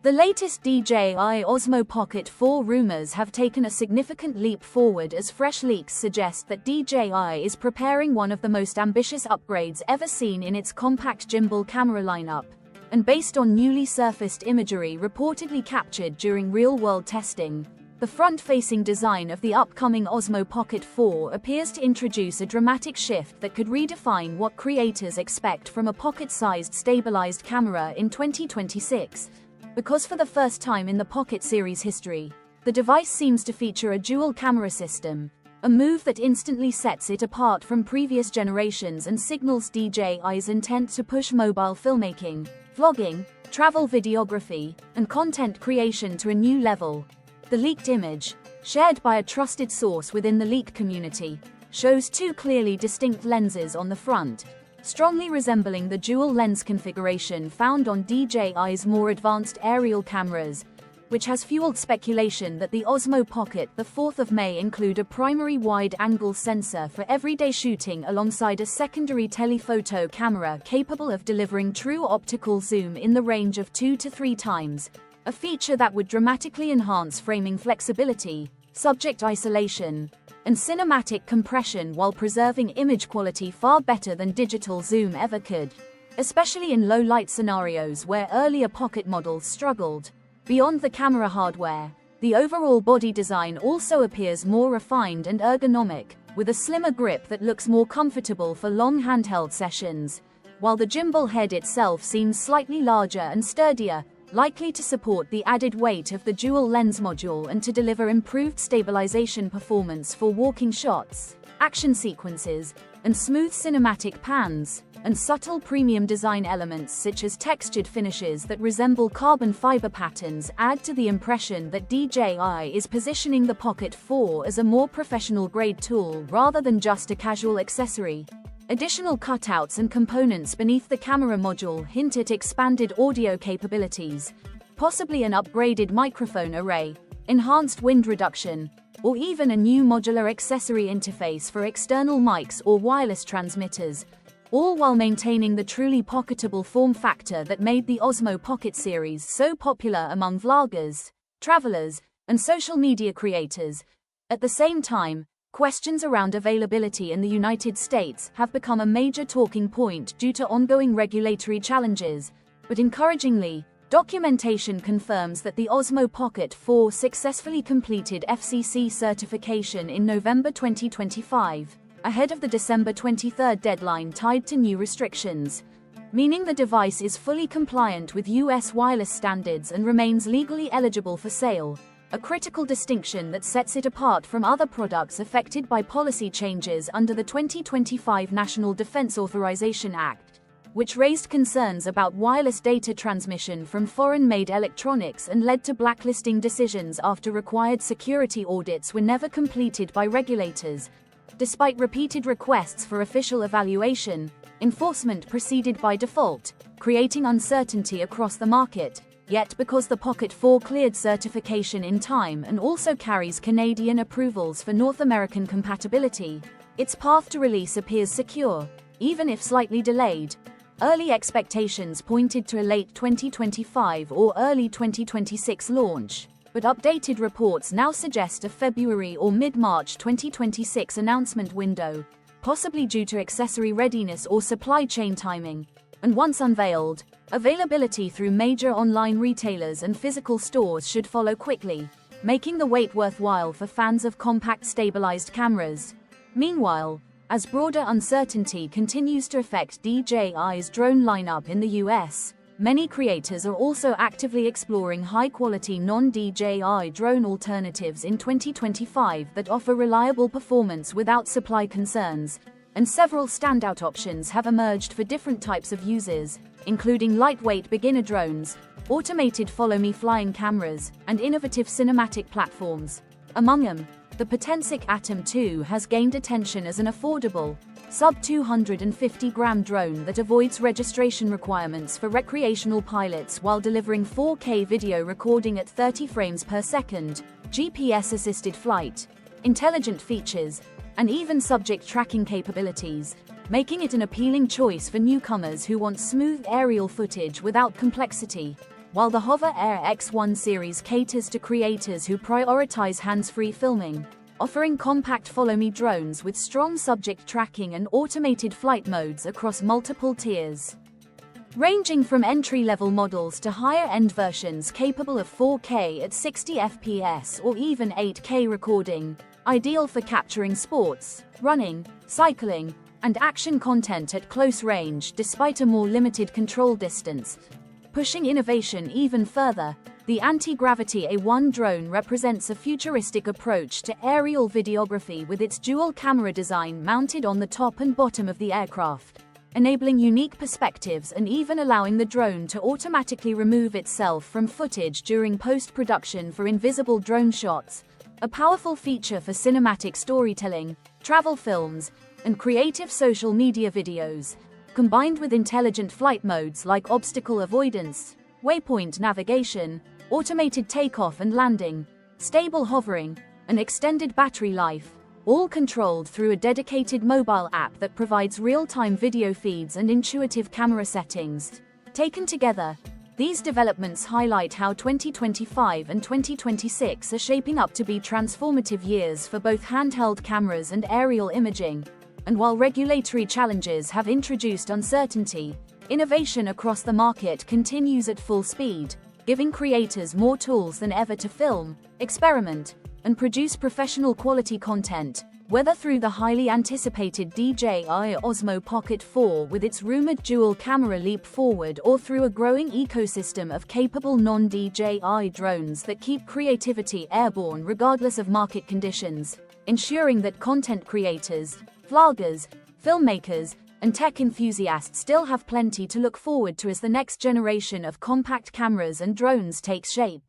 The latest DJI Osmo Pocket 4 rumors have taken a significant leap forward as fresh leaks suggest that DJI is preparing one of the most ambitious upgrades ever seen in its compact gimbal camera lineup. And based on newly surfaced imagery reportedly captured during real-world testing, the front-facing design of the upcoming Osmo Pocket 4 appears to introduce a dramatic shift that could redefine what creators expect from a pocket-sized stabilized camera in 2026. Because for the first time in the Pocket series history, the device seems to feature a dual camera system, a move that instantly sets it apart from previous generations and signals DJI's intent to push mobile filmmaking, vlogging, travel videography, and content creation to a new level. The leaked image, shared by a trusted source within the leak community, shows two clearly distinct lenses on the front, strongly resembling the dual lens configuration found on DJI's more advanced aerial cameras, which has fueled speculation that the Osmo Pocket the 4th of May include a primary wide-angle sensor for everyday shooting alongside a secondary telephoto camera capable of delivering true optical zoom in the range of 2 to 3 times, a feature that would dramatically enhance framing flexibility, subject isolation, and cinematic compression while preserving image quality far better than digital zoom ever could, especially in low-light scenarios where earlier Pocket models struggled. Beyond the camera hardware, the overall body design also appears more refined and ergonomic, with a slimmer grip that looks more comfortable for long handheld sessions, while the gimbal head itself seems slightly larger and sturdier, likely to support the added weight of the dual lens module and to deliver improved stabilization performance for walking shots, action sequences, and smooth cinematic pans, and subtle premium design elements such as textured finishes that resemble carbon fiber patterns add to the impression that DJI is positioning the Pocket 4 as a more professional-grade tool rather than just a casual accessory. Additional cutouts and components beneath the camera module hint at expanded audio capabilities, possibly an upgraded microphone array, enhanced wind reduction, or even a new modular accessory interface for external mics or wireless transmitters, all while maintaining the truly pocketable form factor that made the Osmo Pocket series so popular among vloggers, travelers, and social media creators. At the same time, questions around availability in the United States have become a major talking point due to ongoing regulatory challenges, but encouragingly, documentation confirms that the Osmo Pocket 4 successfully completed FCC certification in November 2025, ahead of the December 23 deadline tied to new restrictions, meaning the device is fully compliant with US wireless standards and remains legally eligible for sale, a critical distinction that sets it apart from other products affected by policy changes under the 2025 National Defense Authorization Act, which raised concerns about wireless data transmission from foreign-made electronics and led to blacklisting decisions after required security audits were never completed by regulators. Despite repeated requests for official evaluation, enforcement proceeded by default, creating uncertainty across the market. Yet because the Pocket 4 cleared certification in time and also carries Canadian approvals for North American compatibility, its path to release appears secure, even if slightly delayed. Early expectations pointed to a late 2025 or early 2026 launch, but updated reports now suggest a February or mid-March 2026 announcement window, possibly due to accessory readiness or supply chain timing. And once unveiled, availability through major online retailers and physical stores should follow quickly, making the wait worthwhile for fans of compact stabilized cameras. Meanwhile, as broader uncertainty continues to affect DJI's drone lineup in the US, many creators are also actively exploring high-quality non-DJI drone alternatives in 2025 that offer reliable performance without supply concerns. And several standout options have emerged for different types of users, including lightweight beginner drones, automated follow-me flying cameras, and innovative cinematic platforms. Among them, the Potensic Atom 2 has gained attention as an affordable, sub-250-gram drone that avoids registration requirements for recreational pilots while delivering 4K video recording at 30 frames per second, GPS-assisted flight, intelligent features, and even subject tracking capabilities, making it an appealing choice for newcomers who want smooth aerial footage without complexity. while the Hover Air X1 series caters to creators who prioritize hands-free filming, offering compact follow-me drones with strong subject tracking and automated flight modes across multiple tiers. Ranging from entry-level models to higher-end versions capable of 4K at 60 FPS or even 8K recording, ideal for capturing sports, running, cycling, and action content at close range despite a more limited control distance. Pushing innovation even further, the anti-gravity A1 drone represents a futuristic approach to aerial videography with its dual-camera design mounted on the top and bottom of the aircraft, enabling unique perspectives and even allowing the drone to automatically remove itself from footage during post-production for invisible drone shots, a powerful feature for cinematic storytelling, travel films, and creative social media videos. Combined with intelligent flight modes like obstacle avoidance, waypoint navigation, automated takeoff and landing, stable hovering, and extended battery life, all controlled through a dedicated mobile app that provides real-time video feeds and intuitive camera settings. Taken together, these developments highlight how 2025 and 2026 are shaping up to be transformative years for both handheld cameras and aerial imaging. And while regulatory challenges have introduced uncertainty, innovation across the market continues at full speed, giving creators more tools than ever to film, experiment, and produce professional quality content, whether through the highly anticipated DJI Osmo Pocket 4 with its rumored dual-camera leap forward or through a growing ecosystem of capable non-DJI drones that keep creativity airborne regardless of market conditions, ensuring that content creators, vloggers, filmmakers, and tech enthusiasts still have plenty to look forward to as the next generation of compact cameras and drones takes shape.